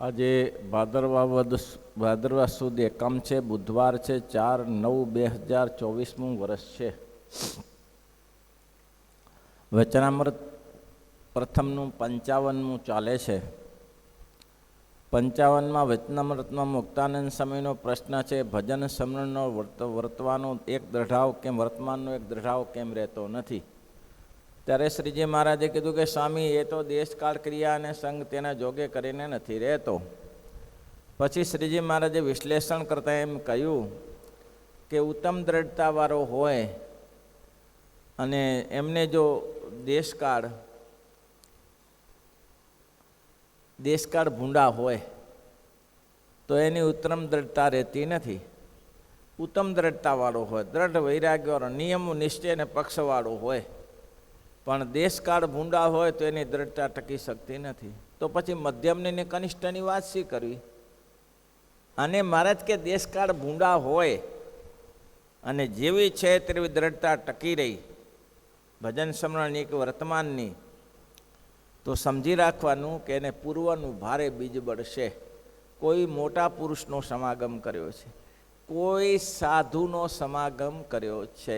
આજે ભાદરવા સુદ એકમ છે, બુધવાર છે, 4/9/2024 વર્ષ છે. વચનામૃત પ્રથમનું 55મું ચાલે છે. 55માં વચનામૃતમાં મુક્તાનંદ સ્વામીનો પ્રશ્ન છે, ભજન સ્મરણનો વર્તવાનો એક દ્રઢાવ કેમ વર્તમાનનો એક દ્રઢાવ કેમ રહેતો નથી? ત્યારે શ્રીજી મહારાજે કીધું કે સ્વામી, એ તો દેશકાળ ક્રિયા અને સંગ તેના જોગે કરીને નથી રહેતો. પછી શ્રીજી મહારાજે વિશ્લેષણ કરતાં એમ કહ્યું કે ઉત્તમ દ્રઢતાવાળો હોય અને એમને જો દેશકાળ ભૂંડા હોય તો એની ઉત્તમ દ્રઢતા રહેતી નથી. ઉત્તમ દ્રઢતાવાળો હોય, દ્રઢ વૈરાગ્યવાળો, નિયમ નિશ્ચય અને પક્ષવાળો હોય, પણ દેશકાળ ભૂંડા હોય તો એની દ્રઢતા ટકી શકતી નથી. તો પછી મધ્યમની ને કનિષ્ઠની વાત શી કરવી? અને મહારાજ કે દેશકાળ ભૂંડા હોય અને જેવી છે તેવી દ્રઢતા ટકી રહી ભજન સ્મરણની કે વર્તમાનની, તો સમજી રાખવાનું કે એને પૂર્વનું ભારે બીજ બળશે. કોઈ મોટા પુરુષનો સમાગમ કર્યો છે, કોઈ સાધુનો સમાગમ કર્યો છે,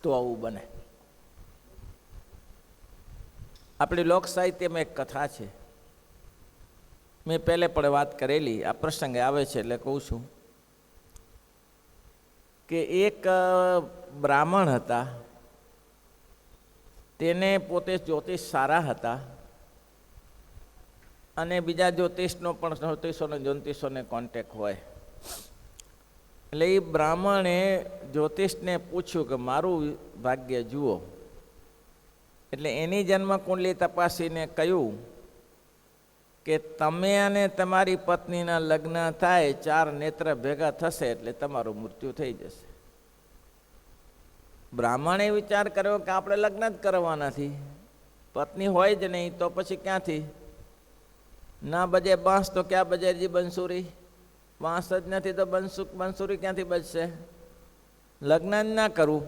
તો આવું બને. આપણી લોક સાહિત્યમાં એક કથા છે, મેં પહેલે પણ વાત કરેલી, આ પ્રસંગે આવે છે એટલે કહું છું કે એક બ્રાહ્મણ હતા, તેને પોતે જ્યોતિષ સારા હતા અને બીજા જ્યોતિષોને કોન્ટેક્ટ હોય. એટલે એ બ્રાહ્મણે જ્યોતિષને પૂછ્યું કે મારું ભાગ્ય જુઓ. એટલે એની જન્મકુંડલી તપાસીને કહ્યું કે તમે અને તમારી પત્નીના લગ્ન થાય, 4 નેત્ર ભેગા થશે એટલે તમારું મૃત્યુ થઈ જશે. બ્રાહ્મણે વિચાર કર્યો કે આપણે લગ્ન જ કરવા નથી, પત્ની હોય જ નહીં તો પછી ક્યાંથી? ના બજે બાંસ તો ક્યાં બજેજી બંસુરી? બાંસ જ નથી તો બંસુરી ક્યાંથી બજશે? લગ્ન જ ના કરવું.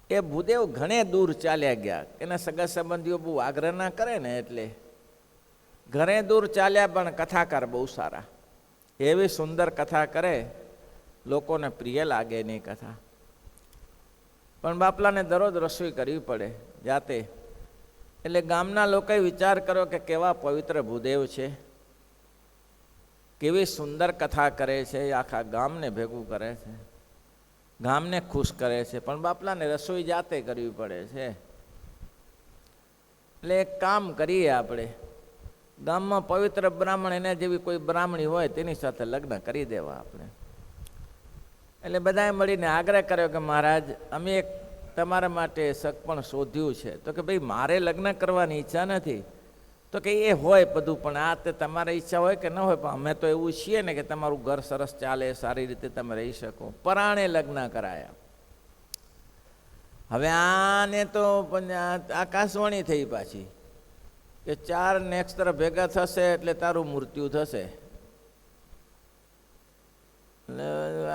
એ ભૂદેવ ઘણે દૂર ચાલ્યા ગયા. એના સગા સંબંધીઓ બહુ આગ્રહ ના કરે ને, એટલે ઘણે દૂર ચાલ્યા, પણ કથાકાર બહુ સારા, એવી સુંદર કથા કરે, લોકોને પ્રિય લાગે એની કથા. પણ બાપલાને દરરોજ રસોઈ કરવી પડે જાતે. એટલે ગામના લોકોએ વિચાર કર્યો કે કેવા પવિત્ર ભૂદેવ છે, કેવી સુંદર કથા કરે છે, આખા ગામને ભેગું કરે છે, ગામને ખુશ કરે છે, પણ બાપલાને રસોઈ જાતે કરવી પડે છે. એટલે એક કામ કરીએ, આપણે ગામમાં પવિત્ર બ્રાહ્મણ, એને જેવી કોઈ બ્રાહ્મણી હોય તેની સાથે લગ્ન કરી દેવા આપણે. એટલે બધાએ મળીને આગ્રહ કર્યો કે મહારાજ, અમે એક તમારા માટે સગપણ શોધ્યું છે. તો કે ભાઈ, મારે લગ્ન કરવાની ઈચ્છા નથી. તો કે એ હોય બધું, પણ આ તે તમારી ઈચ્છા હોય કે ન હોય, પણ અમે તો એવું છીએ ને કે તમારું ઘર સરસ ચાલે, સારી રીતે તમે રહી શકો. પરાણે લગ્ન કરાયા. હવે આને તો આકાશવાણી થઈ પાછી કે 4 નેત્ર ભેગા થશે એટલે તારું મૃત્યુ થશે. એટલે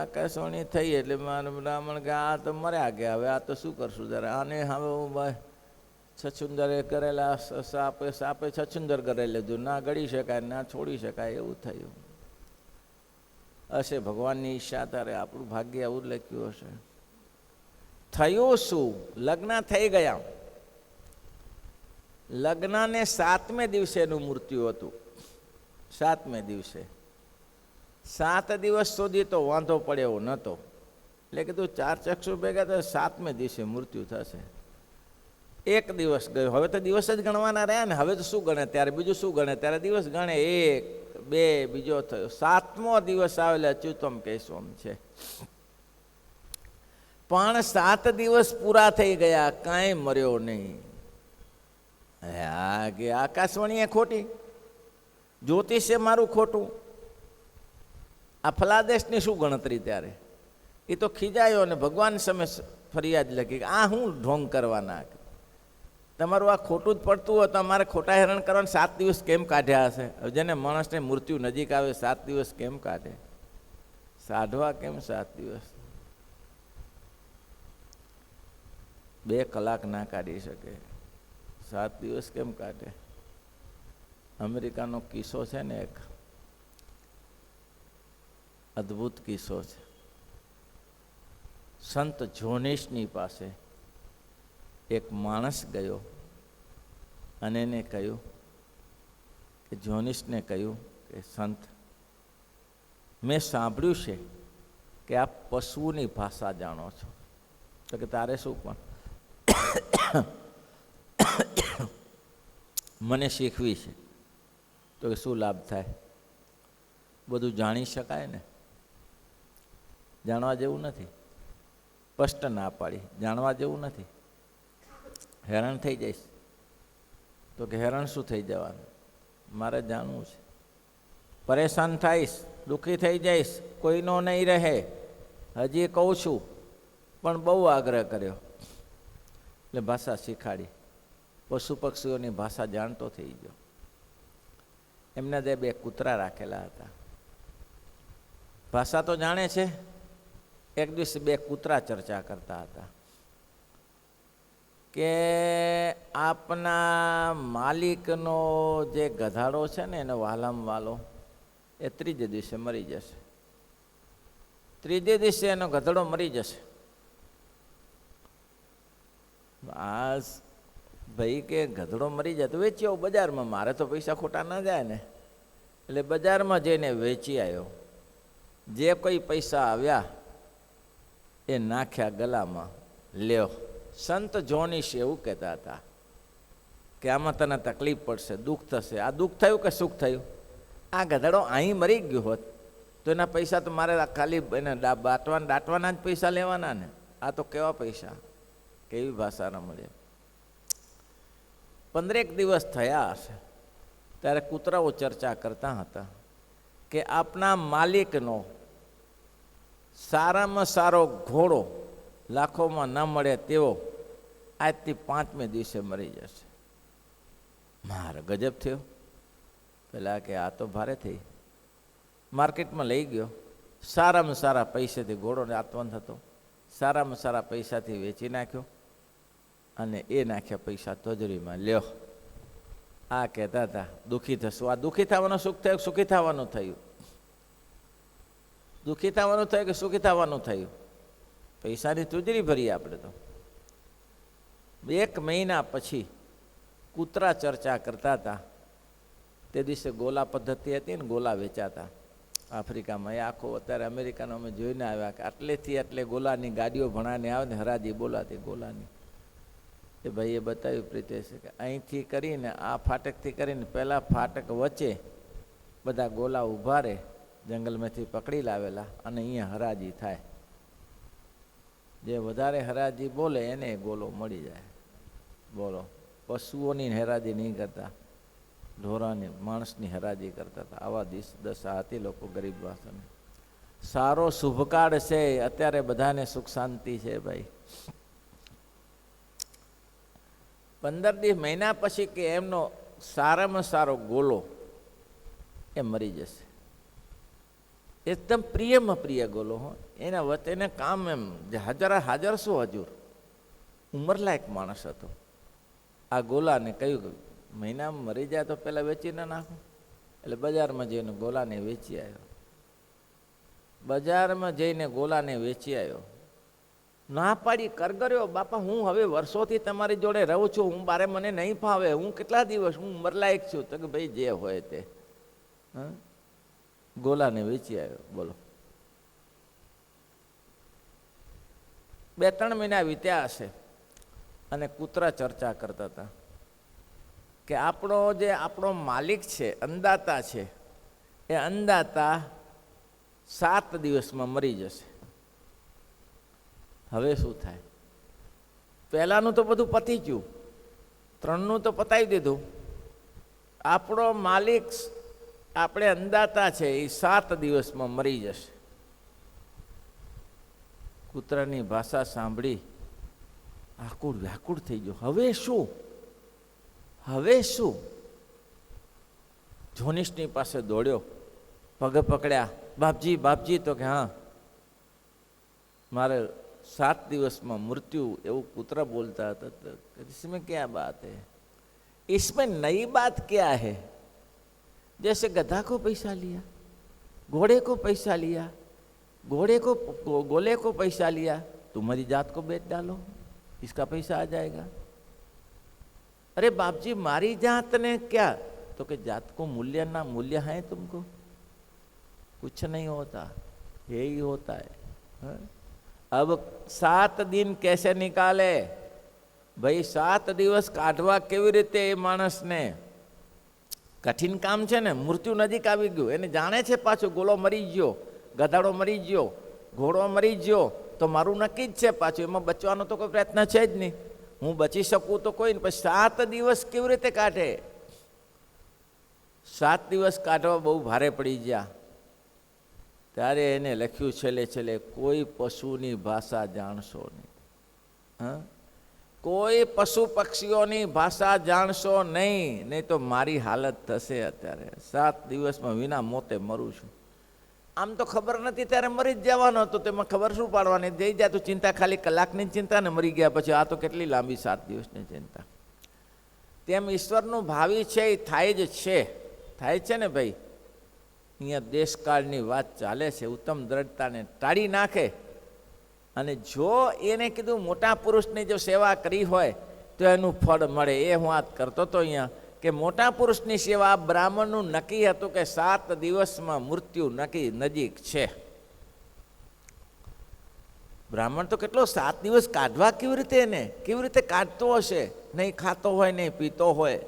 આકાશવાણી થઈ એટલે મારા બ્રાહ્મણ કે આ તો મર્યા ગયા, હવે આ તો શું કરશું જરા આને? હવે હું છછુંદરે કરેલા સાપે છછુંદર કરી લીધું, ના ગળી શકાય ના છોડી શકાય, એવું થયું હશે. ભગવાનની ઈચ્છા, તારે આપણું ભાગ્ય આવું લખ્યું હશે. થયું શું? લગ્ન થઈ ગયા. લગ્નને 7મે દિવસે એનું મૃત્યુ હતું. 7મે દિવસે, 7 દિવસ સુધી તો વાંધો પડ્યો નહોતો. એટલે કીધું 4 ચક્ષુ ભેગા તો 7મે દિવસે મૃત્યુ થશે. 1 દિવસ ગયો, હવે તો દિવસ જ ગણવાના રહ્યા ને. હવે તો શું ગણે ત્યારે, બીજું શું ગણે ત્યારે? દિવસ ગણે. 1, 2, બીજો થયો. 7મો દિવસ આવેલા અચ્યુતમ કેશવમ છે. પણ 7 દિવસ પૂરા થઈ ગયા, કાંઈ મર્યો નહીં. હા કે આકાશવાણી ખોટી, જ્યોતિષે મારું ખોટું, આ ફલાદેશની શું ગણતરી? ત્યારે એ તો ખીજાયો અને ભગવાન સામે ફરિયાદ લખી કે આ હું ઢોંગ કરવાના, તમારું આ ખોટું જ પડતું હોય તો અમારે ખોટા હેરાન કરવાના 7 દિવસ કેમ કાઢ્યા હશે? જેને માણસને મૃત્યુ નજીક આવે 7 દિવસ કેમ કાઢે? સાઢવા કેમ 7 દિવસ? 2 કલાક ના કાઢી શકે, 7 દિવસ કેમ કાઢે? અમેરિકાનો કિસ્સો છે ને, એક અદ્ભુત કિસ્સો છે. સંત જોનિશની પાસે એક માણસ ગયો અને એને કહ્યું કે જોનિશને કહ્યું કે સંત, મેં સાંભળ્યું છે કે આપ પશુઓની ભાષા જાણો છો. તો કે તારે શું, પણ મને શીખવી છે. તો કે શું લાભ થાય? બધું જાણી શકાય ને? જાણવા જેવું નથી. સ્પષ્ટ ના પાડી, જાણવા જેવું નથી. હેરાન થઈ જઈશ. તો કે હેરાન શું થઈ જવાનું? મારે જાણવું છે. પરેશાન થઈશ, દુઃખી થઈ જઈશ, કોઈનો નહીં રહે. હજી કહું છું, પણ બહુ આગ્રહ કર્યો એટલે ભાષા શીખાડી. પશુ પક્ષીઓની ભાષા જાણતો થઈ ગયો. એમના જે 2 કૂતરા રાખેલા હતા. ભાષા તો જાણે છે. એક દિવસે 2 કૂતરા ચર્ચા કરતા હતા કે આપના માલિકનો જે ગધાડો છે ને, એનો વાલામ વાલો, એ 3જે દિવસે મરી જશે. 3જે દિવસે એનો ગધેડો મરી જશે. આજ ભાઈ કે ગધેડો મરી જાય તો વેચી આવો બજારમાં, મારે તો પૈસા ખોટા ના જાય ને. એટલે બજારમાં જઈને વેચી આવ્યો. જે કોઈ પૈસા આવ્યા એ નાખ્યા ગલામાં. લ્યો, સંત જોનિશ એવું કહેતા હતા કે આમાં તને તકલીફ પડશે, દુઃખ થશે. આ દુઃખ થયું કે સુખ થયું? આ ગધેડો અહીં મરી ગયો હોત તો એના પૈસા તો મારે ખાલી એને દાટવાના જ પૈસા લેવાના ને. આ તો કેવા પૈસા, કેવી ભાષા ન મળે. 15 દિવસ થયા હશે ત્યારે કૂતરાઓ ચર્ચા કરતા હતા કે આપના માલિકનો સારામાં સારો ઘોડો લાખોમાં ન મળે તેવો આજથી 5મે દિવસે મરી જશે. મારે ગજબ થયો. પેલા કે આ તો ભારે થઈ. માર્કેટમાં લઈ ગયો. સારામાં સારા પૈસાથી ઘોડો આત્મન થતો. સારામાં સારા પૈસાથી વેચી નાખ્યો અને એ નાખ્યા પૈસા તજરીમાં. લ્યો, આ કહેતા હતા દુઃખી થશું. આ દુઃખી થવાનું સુખ થયું, સુખી થવાનું થયું? દુઃખી થવાનું થયું કે સુખી થવાનું થયું? પૈસાની તુજરી ભરી આપણે તો. 1 મહિના પછી કૂતરા ચર્ચા કરતા હતા. તે દિવસે ગોલા પદ્ધતિ હતી ને, ગોલા વેચાતા આફ્રિકામાં. એ આખો અત્યારે અમેરિકાનો અમે જોઈને આવ્યા કે આટલેથી આટલે ગોલાની ગાડીઓ ભણાને આવે ને, હરાજી બોલાતી ગોલાની. એ ભાઈએ બતાવ્યું પ્રીતેશ કે અહીંથી કરીને આ ફાટકથી કરીને પહેલાં ફાટક વચ્ચે બધા ગોલા ઊભા રહે, જંગલમાંથી પકડી લાવેલા, અને અહીંયા હરાજી થાય. જે વધારે હરાજી બોલે એને ગોલો મળી જાય. બોલો, પશુઓની હરાજી નહીં કરતા, ઢોરાની માણસની હરાજી કરતા હતા. આવા દશા હતી લોકો ગરીબ વાસને. સારો શુભકાળ છે અત્યારે, બધાને સુખ શાંતિ છે ભાઈ. 15 મહિના પછી કે એમનો સારામાં સારો ગોલો એ મરી જશે. એકદમ પ્રિયમાં પ્રિય ગોલો હો. એના વચ્ચે કામ એમ હાજર શું હજુર ઉંમરલાયક માણસ હતો. આ ગોલાને કહ્યું મહિનામાં મરી જાય તો પહેલાં વેચી ના નાખું. એટલે બજારમાં જઈને ગોલાને વેચી આવ્યો. બજારમાં જઈને ગોલાને વેચી આવ્યો. ના પાડી કરગર્યો, બાપા હું હવે વર્ષોથી તમારી જોડે રહું છું, હું બારે મને નહીં ફાવે, હું કેટલા દિવસ, હું ઉંમરલાયક છું. તો કે ભાઈ જે હોય તે. ગોલાને વેચી આવ્યો. બોલો, 2-3 મહિના વીત્યા હશે અને કૂતરા ચર્ચા કરતા હતા કે આપણો માલિક છે, અંદાતા છે, એ અંદાતા 7 દિવસમાં મરી જશે. હવે શું થાય? પહેલાનું તો બધું પતી ગયું, 3નું તો પતાવી દીધું. આપણો માલિક, આપણે અંદાતા છે, એ 7 દિવસમાં મરી જશે. કૂતરાની ભાષા સાંભળી આકુળ વ્યાકુળ થઈ ગયો. હવે શું? હવે શું? જોનિશની પાસે દોડ્યો, પગે પકડ્યા. બાપજી, બાપજી. તો કે હા, મારે 7 દિવસમાં મૃત્યુ, એવું કૂતરા બોલતા હતા. इसमें क्या बात है? इसमें नई बात क्या है? जैसे गधा को पैसा लिया, घोड़े को पैसा लिया, घोड़े को गोले को पैसा लिया, तुम्हारी जात को बेच डालो, इसका पैसा आ जाएगा। अरे बाप जी मारी जात ने क्या, तो कि जात को मूल्य ना मूल्य है तुमको, कुछ नहीं होता, यही होता है। हा? अब 7 दिन कैसे निकाले भाई, 7 દિવસ કાઢવા કેવી રીતે એ માણસને કઠિન કામ છે ને, મૃત્યુ નજીક આવી ગયું, એને જાણે છે પાછું ગોલો મરી ગયો, ગધાડો મરી ગયો, ઘોડો મરી ગયો, તો મારું નક્કી જ છે પાછું, એમાં બચવાનો તો કોઈ પ્રયત્ન છે જ નહીં, હું બચી શકું તો કોઈ નહીં, પછી 7 દિવસ કેવી રીતે કાઢે? 7 દિવસ કાઢવા બહુ ભારે પડી ગયા, ત્યારે એને લખ્યું છેલ્લે છેલ્લે, કોઈ પશુની ભાષા જાણશો નહીં, હા, કોઈ પશુ પક્ષીઓની ભાષા જાણશો નહીં, નહીં તો મારી હાલત થશે. અત્યારે 7 દિવસમાં વિના મોતે મરું છું. આમ તો ખબર નથી ત્યારે મરી જ જવાનો હતો, તેમાં ખબર શું પાડવાની, જઈ જાય તો ચિંતા ખાલી કલાકની ચિંતા ને મરી ગયા પછી, આ તો કેટલી લાંબી 7 દિવસની ચિંતા. તેમ ઈશ્વરનું ભાવિ છે એ થાય જ છે, થાય છે ને ભાઈ. અહીંયા દેશકાળની વાત ચાલે છે, ઉત્તમ દ્રઢતાને ટાળી નાખે. અને જો એને કીધું મોટા પુરુષની જો સેવા કરી હોય તો એનું ફળ મળે. એ હું વાત કરતો હતો અહીંયા કે મોટા પુરુષની સેવા, બ્રાહ્મણનું નક્કી હતું કે 7 દિવસમાં મૃત્યુ નજીક છે. બ્રાહ્મણ તો કેટલો 7 દિવસ કાઢવા કેવી રીતે, એને કેવી રીતે કાઢતો હશે, નહીં ખાતો હોય નહીં પીતો હોય,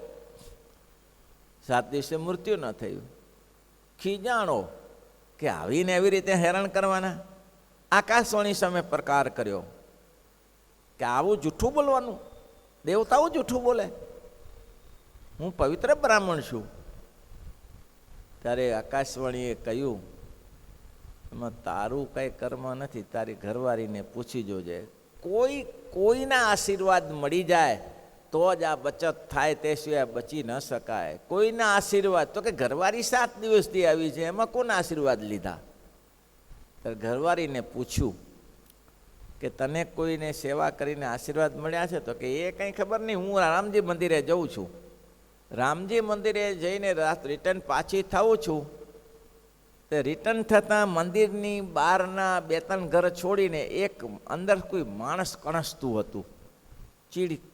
7 દિવસે મૃત્યુ ન થયું. ખીજાણો કે આવીને એવી રીતે હેરાન કરવાના. આકાશવાણી સામે પ્રકાર કર્યો કે આવું જૂઠું બોલવાનું, દેવતાઓ જૂઠું બોલે, હું પવિત્ર બ્રાહ્મણ છું. ત્યારે આકાશવાણીએ કહ્યું, એમાં તારું કઈ કર્મ નથી, તારી ઘરવાળીને પૂછી જોજે, કોઈના આશીર્વાદ મળી જાય તો જ આ બચત થાય, તે સિવાય બચી ન શકાય. કોઈના આશીર્વાદ, તો કે ઘરવાળી 7 દિવસથી આવી છે, એમાં કોના આશીર્વાદ લીધા? ત્યારે ઘરવાળીને પૂછ્યું કે તને કોઈને સેવા કરીને આશીર્વાદ મળ્યા છે? તો કે એ કંઈ ખબર નહીં, હું રામજી મંદિરે જઉં છું, રામજી મંદિરે જઈને રિટર્ન પાછી થાઉં છું. તે રિટર્ન થતાં મંદિરની બહારના 2-3 ઘર છોડીને એક અંદર કોઈ માણસ કણસતું હતું,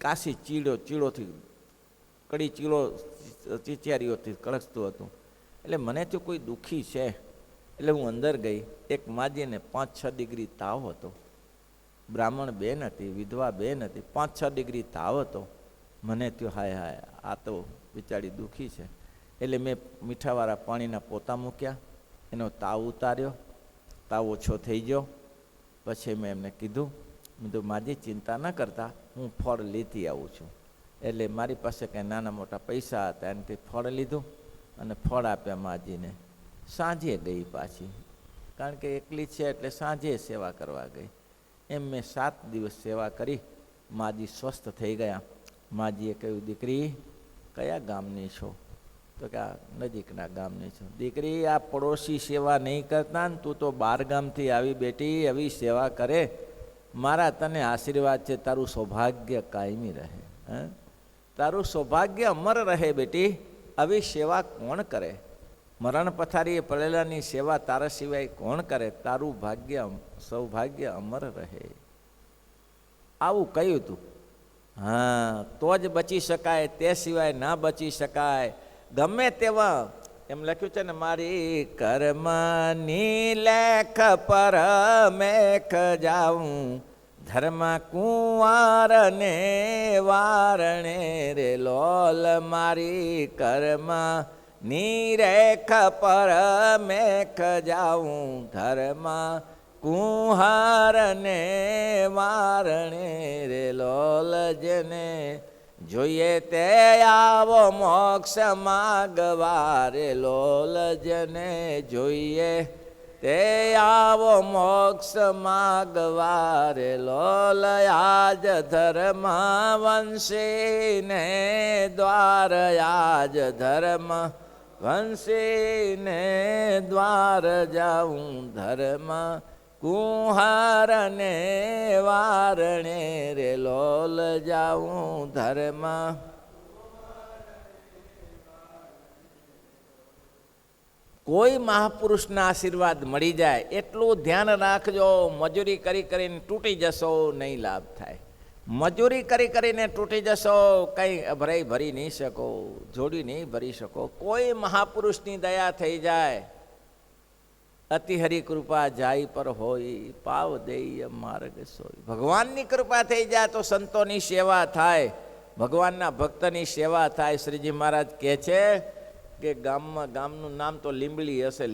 કાશી ચીડોથી કડી ચીચિયારીઓથી કણસતું હતું. એટલે મને તો કોઈ દુઃખી છે, એટલે હું અંદર ગઈ. એક માજીને 5-6 ડિગ્રી તાવ હતો, બ્રાહ્મણ બેન હતી, વિધવા બેન હતી, 5-6 ડિગ્રી તાવ હતો. મને થયું હાય હાય, આ તો બિચારી દુઃખી છે. એટલે મેં મીઠાવાળા પાણીના પોતા મૂક્યા, એનો તાવ ઉતાર્યો, તાવ ઓછો થઈ ગયો. પછી મેં એમને કીધું, માજી ચિંતા ન કરતા, હું ફળ લેતી આવું છું. એટલે મારી પાસે કંઈ નાના મોટા પૈસા હતા, એનાથી ફળ લીધું અને ફળ આપ્યા માજીને. સાંજે ગઈ પાછી, કારણ કે એકલી છે એટલે સાંજે સેવા કરવા ગઈ. એમ મેં 7 દિવસ સેવા કરી. માજી સ્વસ્થ થઈ ગયા. માજીએ કહ્યું, દીકરી કયા ગામની છો? તો કે આ નજીકના ગામની છો. દીકરી આ પડોશી સેવા નહીં કરતા ને, તું તો 12 ગામથી આવી બેટી, આવી સેવા કરે, મારા તને આશીર્વાદ છે, તારું સૌભાગ્ય કાયમી રહે, તારું સૌભાગ્ય અમર રહે બેટી. આવી સેવા કોણ કરે? મરણ પથારીએ પડેલાની સેવા તારા સિવાય કોણ કરે? તારું સૌભાગ્ય અમર રહે. આવું કહ્યું તું. હા, તો જ બચી શકાય, તે સિવાય ના બચી શકાય. ગમે તેવા એમ લખ્યું છે ને, મારી કર્મની લેખ પર મેખ જાઉં, ધર્મ કુંવાર ને વારણે રે લોલ. મારી કર્મ નીરેખ પર મેખ જાઉં, ધર્મ કુંહાર ને વારણે રે લોલ. જેને જોઈએ તે આવો મોક્ષ માગવા રે લોલ. જેને જોઈએ તે આવો મોક્ષ માગવા રે લોલ. આજ ધર્મ વંશીને દ્વાર, આજ ધર્મ વંશીને દ્વાર જાઉં, ધર્મ કુંહાર ને વારણે રે લોલ જાઉં, ધર્મ. કોઈ મહાપુરુષના આશીર્વાદ મળી જાય એટલું ધ્યાન રાખજો. મજૂરી કરી કરીને તૂટી જશો, નહીં લાભ થાય. મજૂરી કરી કરીને તૂટી જશો, કંઈ અભરાઈ ભરી નહીં શકો, જોડી નહીં ભરી શકો. કોઈ મહાપુરુષની દયા થઈ જાય, અતિ હરિ કૃપા જાય પર હોય, પાવ દેય માર્ગ સોય. ભગવાનની કૃપા થઈ જાય તો સંતોની સેવા થાય, ભગવાનના ભક્તની સેવા થાય. શ્રીજી મહારાજ કહે છે કે ગામનું નામ તો લીંબડી હશે.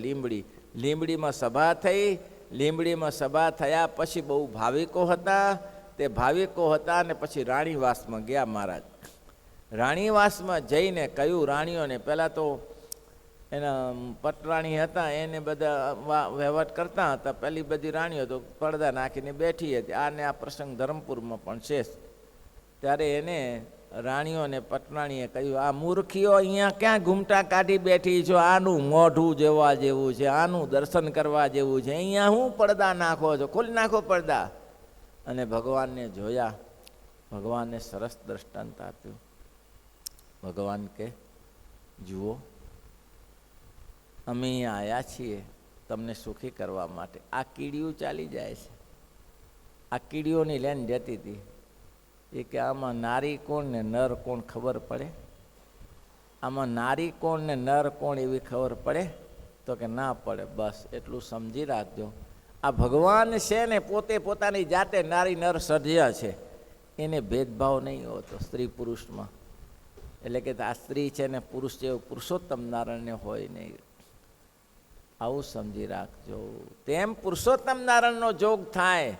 લીંબડીમાં સભા થઈ. લીંબડીમાં સભા થયા પછી બહુ ભાવિકો હતા. તે ભાવિકો હતા અને પછી રાણીવાસમાં ગયા મહારાજ. રાણીવાસમાં જઈને કહ્યું રાણીઓને, પહેલાં તો એના પટરાણી હતા એને બધા વહીવટ કરતા હતા. પહેલી બધી રાણીઓ તો પડદા નાખીને બેઠી હતી. આને આ પ્રસંગ ધરમપુરમાં પણ છે. ત્યારે એને રાણીઓને પટરાણીએ કહ્યું, આ મૂર્ખીઓ અહીંયા ક્યાં ઘૂમટા કાઢી બેઠી છો? આનું મોઢું જોવા જેવું છે, આનું દર્શન કરવા જેવું છે, અહીંયા હું પડદા નાખો છો? ખોલી નાખો પડદા. અને ભગવાનને જોયા. ભગવાનને સરસ દ્રષ્ટાંત આપ્યું. ભગવાન કે જુઓ, અમે અહીંયા આવ્યા છીએ તમને સુખી કરવા માટે. આ કીડીઓ ચાલી જાય છે. આ કીડીઓની લેન જતી હતી. એ કે આમાં નારી કોણ ને નર કોણ ખબર પડે? આમાં નારી કોણ ને નર કોણ એવી ખબર પડે? તો કે ના પડે. બસ એટલું સમજી રાખજો. આ ભગવાન છે ને પોતે પોતાની જાતે નારી નર સર્જ્યા છે. એને ભેદભાવ નહીં હોતો સ્ત્રી પુરુષમાં. એટલે કે આ સ્ત્રી છે ને પુરુષ જેવું પુરુષોત્તમ નારાયણને હોય નહીં. આવું સમજી રાખજો. તેમ પુરુષોત્તમ નારાયણનો જોગ થાય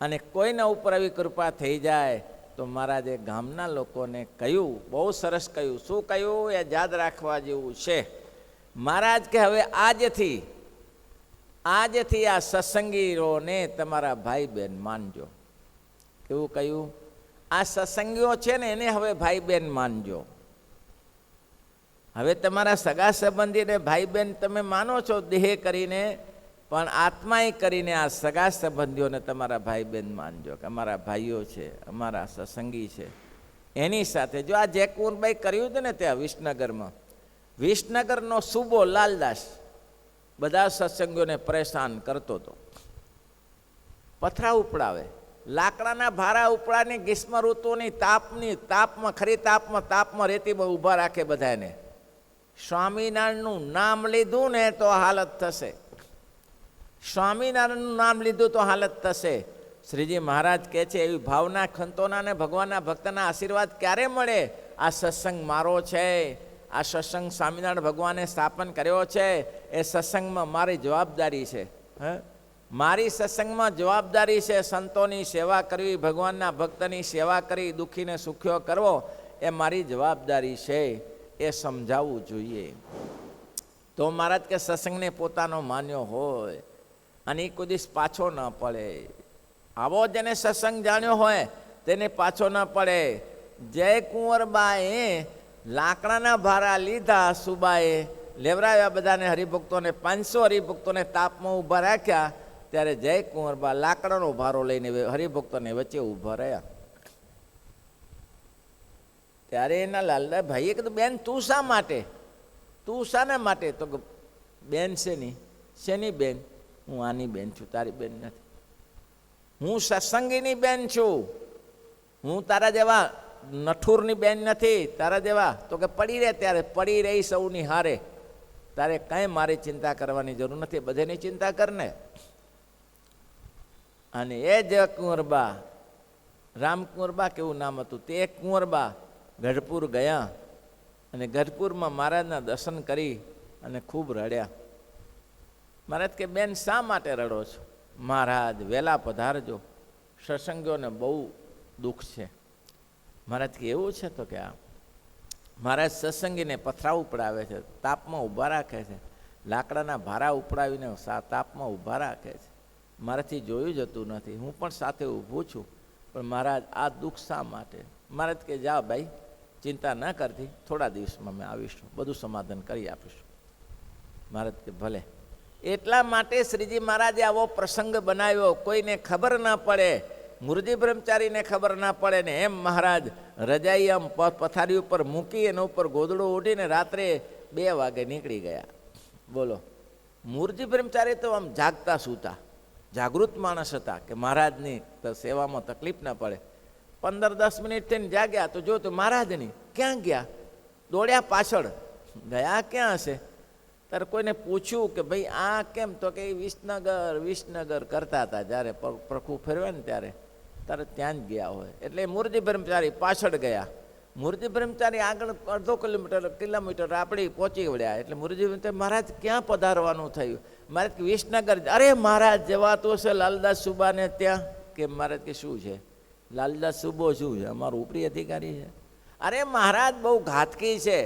અને કોઈના ઉપર આવી કૃપા થઈ જાય તો મહારાજે ગામના લોકોને કહ્યું, બહુ સરસ કહ્યું. શું કહ્યું એ યાદ રાખવા જેવું છે. મહારાજ કે હવે આજથી આ સત્સંગીઓને તમારા ભાઈ બહેન માનજો. કેવું કહ્યું? આ સત્સંગીઓ છે ને એને હવે ભાઈ બહેન માનજો. હવે તમારા સગા સંબંધીને ભાઈ બહેન તમે માનો છો દેહ કરીને, પણ આત્માએ કરીને આ સગા સંબંધીઓને તમારા ભાઈ બહેન માનજો કે અમારા ભાઈઓ છે, અમારા સત્સંગી છે. એની સાથે જો આ જયકુંવરબાઈ કર્યું હતું ને ત્યાં વિસનગરમાં, વિસનગરનો સુબો લાલદાસ બધા સત્સંગીઓને પરેશાન કરતો હતો. પથરા ઉપડાવે, લાકડાના ભારા ઉપડાને ગ્રીષ્મ ઋતુની તાપમાં ખરી તાપમાં રેતીમાં ઊભા રાખે બધાને. સ્વામિનારાયણનું નામ લીધું ને તો હાલત થશે. સ્વામિનારાયણનું નામ લીધું તો હાલત થશે. શ્રીજી મહારાજ કહે છે એવી ભાવના ખંતોના ને ભગવાનના ભક્તના આશીર્વાદ ક્યારે મળે? આ સત્સંગ મારો છે. આ સત્સંગ સ્વામિનારાયણ ભગવાને સ્થાપન કર્યો છે. એ સત્સંગમાં મારી જવાબદારી છે. મારી સત્સંગમાં જવાબદારી છે. સંતોની સેવા કરવી, ભગવાનના ભક્તની સેવા કરી, દુઃખીને સુખ્યો કરવો એ મારી જવાબદારી છે. એ સમજાવવું જોઈએ. તો મહારાજ કે સત્સંગને પોતાનો માન્યો હોય અને એ કોઈ દિવસ પાછો ન પડે. આવો જેને સત્સંગ જાણ્યો હોય તેને પાછો ન પડે. જયકુંવરબાએ લાકડાના ભારા લીધા. સુબાએ લેવરાવ્યા બધાને હરિભક્તોને, 500 હરિભક્તોને તાપમાં ઊભા રાખ્યા. ત્યારે જયકુંવરબા લાકડાનો ભારો લઈને હરિભક્તોને વચ્ચે ઊભા રહ્યા. ત્યારે એના લાલદાસ ભાઈએ કીધું, બેન તું શા માટે? તું શાના માટે? તો બેન શેની બેન? હું આની બેન છું, તારી બેન નથી. હું સત્સંગીની બેન છું. હું તારા જેવા નઠુરની બેન નથી, તારા જેવા. તો કે પડી રહે ત્યારે પડી રહી સૌની હારે. તારે કાંઈ મારી ચિંતા કરવાની જરૂર નથી, બધાની ચિંતા કરને. અને એ જ કુંવરબા, રામકુંવરબા કેવું નામ હતું, તે કુંવરબા ગઢપુર ગયા અને ગઢપુરમાં મહારાજના દર્શન કરી અને ખૂબ રડ્યા. મહારાજ કે બેન શા માટે રડો છો? મહારાજ વહેલા પધારજો, સત્સંગીઓને બહુ દુઃખ છે. મહારાજ કે એવું છે? તો કે આ મહારાજ સત્સંગીને પથરા ઉપડાવે છે, તાપમાં ઊભા રાખે છે, લાકડાના ભારા ઉપડાવીને તાપમાં ઊભા રાખે છે. મારાથી જોયું જતું નથી. હું પણ સાથે ઊભું છું, પણ મહારાજ આ દુઃખ શા માટે? મહારાજ કે જા ભાઈ, ચિંતા ન કરતી, થોડા દિવસમાં અમે આવીશું, બધું સમાધાન કરી આપીશું. મહારાજ કે ભલે. એટલા માટે શ્રીજી મહારાજે આવો પ્રસંગ બનાવ્યો, કોઈને ખબર ન પડે, મુરજી બ્રહ્મચારીને ખબર ના પડે ને. એમ મહારાજ રજાઈ આમ પથારી ઉપર મૂકી એના ઉપર ગોદડું ઉઠીને રાત્રે 2 વાગે નીકળી ગયા. બોલો, મૂળજી બ્રહ્મચારી તો આમ જાગતા સૂતા જાગૃત માણસ હતા કે મહારાજની સેવામાં તકલીફ ના પડે. 15-10 મિનિટ થઈને જાગ્યા તો જો તો મહારાજની ક્યાં ગયા, દોડ્યા પાછળ. ગયા ક્યાં હશે? ત્યારે કોઈને પૂછ્યું કે ભાઈ આ કેમ? તો કે વિસનગર કરતા હતા જ્યારે પ્રખુ ફેરવે ને ત્યારે ત્યાં જ ગયા હોય. એટલે મૂળજી બ્રહ્મચારી પાછળ ગયા. મૂળજી બ્રહ્મચારી આગળ અડધો કિલોમીટર આપણે પહોંચી વળ્યા. એટલે મૂળજી બ્રહ્મચારી મહારાજ ક્યાં પધારવાનું થયું? મહારાજ કે વિસનગર. અરે મહારાજ જવાતું હશે લાલદાસ સુબાને ત્યાં. કે મહારાજ કે શું છે? લાલદાસ સુબો શું છે? અમારો ઉપરી અધિકારી છે. અરે મહારાજ બહુ ઘાતકી છે.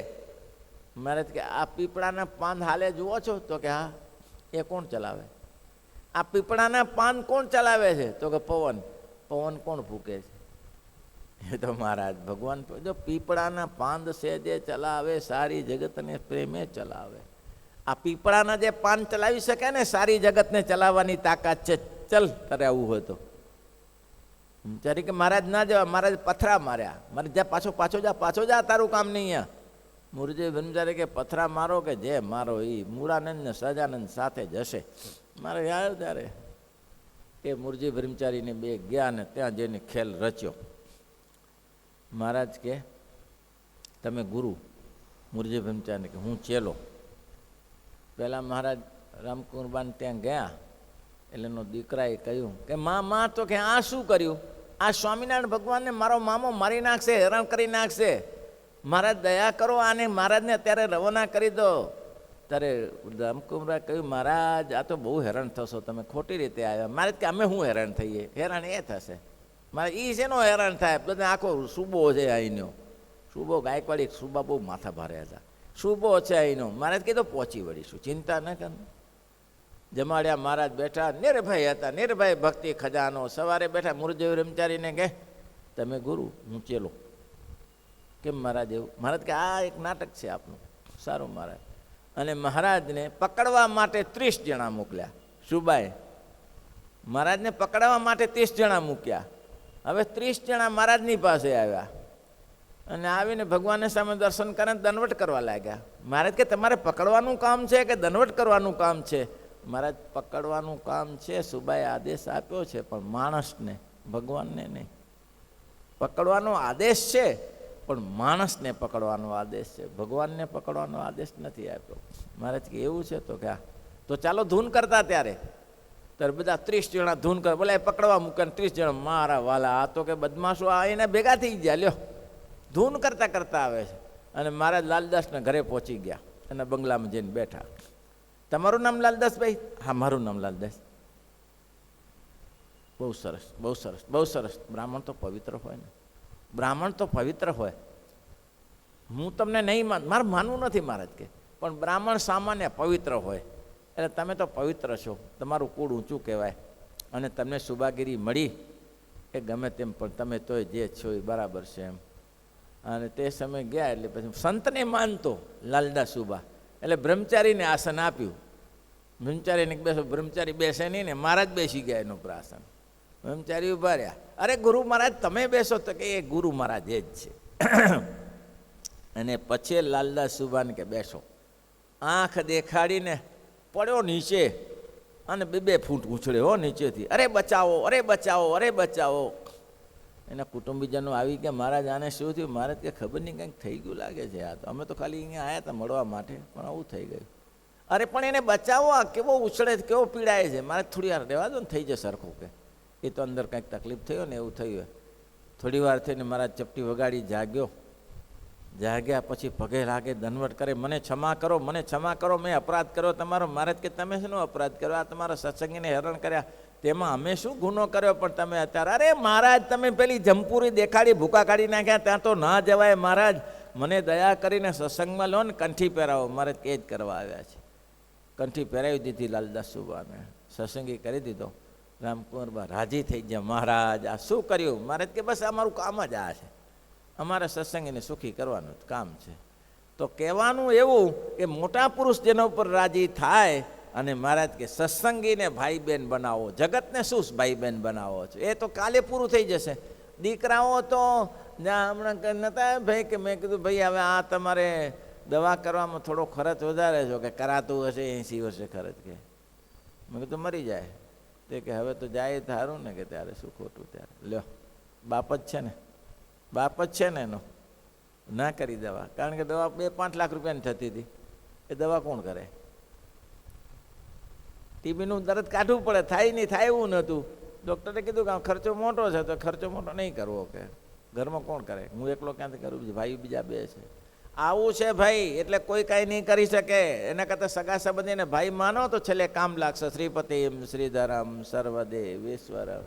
મહારાજ કે આ પીપળાના પાન હાલે જુઓ છો? તો કે હા. એ કોણ ચલાવે? આ પીપળાના પાન કોણ ચલાવે છે? તો કે પવન. પવન કોણ ફૂકે છે? એ તો મહારાજ ભગવાન. જો પીપળાના પાન છે જે ચલાવે સારી જગતને પ્રેમે ચલાવે. આ પીપળાના જે પાન ચલાવી શકે ને સારી જગતને ચલાવવાની તાકાત છે. ચલ તારે આવું હોય તો. કે મહારાજ ના જવા. મહારાજ પથરા માર્યા. મારે જા પાછો જા તારું કામ નહીં અહીંયા. મૂળજી બ્રહ્મચારી કે પથરા મારો કે જે મારો એ મૂળાનંદ ને સહજાનંદ સાથે જશે. મારે યાર ત્યારે એ મૂળજી બ્રહ્મચારીને બે ગયા ને ત્યાં જઈને ખેલ રચ્યો. મહારાજ કે તમે ગુરુ. મૂળજી બ્રહ્મચારી કે હું ચેલો. પહેલાં મહારાજ રામકુંવરબાન ત્યાં ગયા એટલે એનો દીકરાએ કહ્યું કે માં તો કે આ શું કર્યું? આ સ્વામિનારાયણ ભગવાનને મારો મામો મારી નાખશે, હેરાન કરી નાખશે. મહારાજ દયા કરો આને, મહારાજને અત્યારે રવાના કરી દો. ત્યારે રામકુંવરે કહ્યું મહારાજ આ તો બહુ હેરાન થશો તમે, ખોટી રીતે આવ્યા. મહારાજ કે અમે શું હેરાન થઈએ? હેરાન એ થશે. મારે એ શેનો હેરાન થાય? બધા આખો સુબો છે અહીંનો. સુબો ગાયકવાડી સુબા બહુ માથા ભારે હતા. સુબો છે અહીંનો. મહારાજ કીધું પહોંચી વળીશું, ચિંતા ન કર. જમાડ્યા. મહારાજ બેઠા. નિર્ભય હતા, નિર્ભય ભક્તિ ખજાનો. સવારે બેઠા. મૂળજી બ્રહ્મચારીને કહે તમે ગુરુ, હું ચેલો. કેમ મહારાજ એવું? મહારાજ કે આ એક નાટક છે આપનું. સારું મહારાજ. અને મહારાજને પકડવા માટે 30 જણા મોકલ્યા. સુબાએ મહારાજને પકડવા માટે 30 જણા મૂક્યા. હવે 30 જણા મહારાજની પાસે આવ્યા અને આવીને ભગવાનની સામે દર્શન કરીને દંડવટ કરવા લાગ્યા. મહારાજ કે તમારે પકડવાનું કામ છે કે દંડવટ કરવાનું કામ છે? મહારાજ પકડવાનું કામ છે. સુબાએ આદેશ આપ્યો છે પણ માણસને, ભગવાનને નહીં. પકડવાનો આદેશ છે પણ માણસને પકડવાનો આદેશ છે, ભગવાનને પકડવાનો આદેશ નથી આપ્યો. મહારાજ કે એવું છે? તો કે હા. તો ચાલો ધૂન કરતા. ત્યારે બધા 30 જણા ધૂન કરે. બોલે પકડવા મૂકે. 30 જણા મારા વાલા આ તો કે બદમાશો આવીને ભેગા થઈ ગયા. લ્યો ધૂન કરતા કરતા આવે છે. અને મહારાજ લાલદાસના ઘરે પહોંચી ગયા અને બંગલામાં જઈને બેઠા. તમારું નામ લાલદાસ ભાઈ? હા મારું નામ લાલદાસ. બહુ સરસ, બહુ સરસ, બહુ સરસ. બ્રાહ્મણ તો પવિત્ર હોય ને, બ્રાહ્મણ તો પવિત્ર હોય. હું તમને નહીં મારે માનવું નથી મહારાજ કે, પણ બ્રાહ્મણ સામાન્ય પવિત્ર હોય. એટલે તમે તો પવિત્ર છો, તમારું કુળ ઊંચું કહેવાય. અને તમને સુબાગીરી મળી એ ગમે તેમ, પણ તમે તોય જે છો એ બરાબર છે એમ. અને તે સમયે ગયા એટલે પછી સંતને માનતો લાલદાસ સુબા. એટલે બ્રહ્મચારીને આસન આપ્યું. બ્રહ્મચારીને બેસો. બ્રહ્મચારી બેસે નહીં ને, મહારાજ બેસી ગયા એનું પ્રાસન. બ્રહ્મચારી ઉભા રહ્યા. અરે ગુરુ મહારાજ તમે બેસો. તો કે એ ગુરુ મહારાજ એ જ છે. અને પછી લાલદાસ સુબાને કે બેસો. આંખ દેખાડીને પડ્યો નીચે અને 2 ફૂટ ઉછળ્યો નીચેથી. અરે બચાવો, અરે બચાવો, અરે બચાવો. એના કુટુંબીજનો આવી ગયા. મહારાજ આને શું થયું? મહારાજ કે ખબર નહીં, કંઈક થઈ ગયું લાગે છે. આ તો અમે તો ખાલી અહીંયા આવ્યા હતા મળવા માટે, પણ આવું થઈ ગયું. અરે પણ એને બચાવો, આ કેવો ઉછળે છે, કેવો પીડાય છે. મારે થોડી વાર રહેવા દો ને, થઈ જશે સરખું. કે એ તો અંદર કંઈક તકલીફ થયો ને એવું થયું. થોડી વાર થઈને મહારાજ ચપટી વગાડી જાગ્યો. જાગ્યા પછી પગે લાગે, દંડવટ કરે. મને ક્ષમા કરો, મને ક્ષમા કરો, મેં અપરાધ કર્યો તમારો. મહારાજ કે તમે શેનો અપરાધ કર્યો? આ તમારા સત્સંગીને હેરાન કર્યા. તેમાં અમે શું ગુનો કર્યો? પણ તમે અત્યારે, અરે મહારાજ તમે પેલી જમપુરી દેખાડી, ભૂકા કાઢી નાખ્યા, ત્યાં તો ના જવાય. મહારાજ મને દયા કરીને સત્સંગમાં લો ને, કંઠી પહેરાવો. મહારાજ કે જ કરવા આવ્યા છે. કંઠી પહેરાવી દીધી લાલદાસ સુબાને, સત્સંગી કરી દીધો. રામકુંવરબા રાજી થઈ ગયા. મહારાજ આ શું કર્યું? મહારાજ કે બસ અમારું કામ જ આ છે, અમારા સત્સંગીને સુખી કરવાનું કામ છે. તો કહેવાનું એવું કે મોટા પુરુષ જેના ઉપર રાજી થાય. અને મહારાજ કે સત્સંગીને ભાઈ બહેન બનાવો, જગતને શું ભાઈ બહેન બનાવો છો? એ તો કાલે પૂરું થઈ જશે. દીકરાઓ તો હમણાં નતા ભાઈ કે મેં કીધું ભાઈ હવે આ તમારે દવા કરવામાં થોડો ખર્ચ વધારે છો કે કરાતું હશે 80 વર્ષે ખર્ચ કે મેં કીધું મરી જાય તે કે હવે તો જાય સારું ને કે ત્યારે શું ખોટું ત્યારે લ્યો બાપ જ છે ને બાપ જ છે ને એનો ના કરી દવા કારણ કે દવા 2-5 લાખ રૂપિયાની થતી હતી એ દવા કોણ કરે ટીબીનું દર્દ કાઢવું પડે થાય નહીં થાય એવું નહોતું ડૉક્ટરે કીધું કે ખર્ચો મોટો છે તો ખર્ચો મોટો નહીં કરવો કે ઘરમાં કોણ કરે હું એકલો ક્યાંથી કરું ભાઈ બીજા 2 છે આવું છે ભાઈ એટલે કોઈ કાંઈ નહીં કરી શકે એના કરતાં સગા સંબંધીને ભાઈ માનો તો છેલ્લે કામ લાગશે શ્રીપતિમ શ્રીધરમ સર્વદેવેશ્વરમ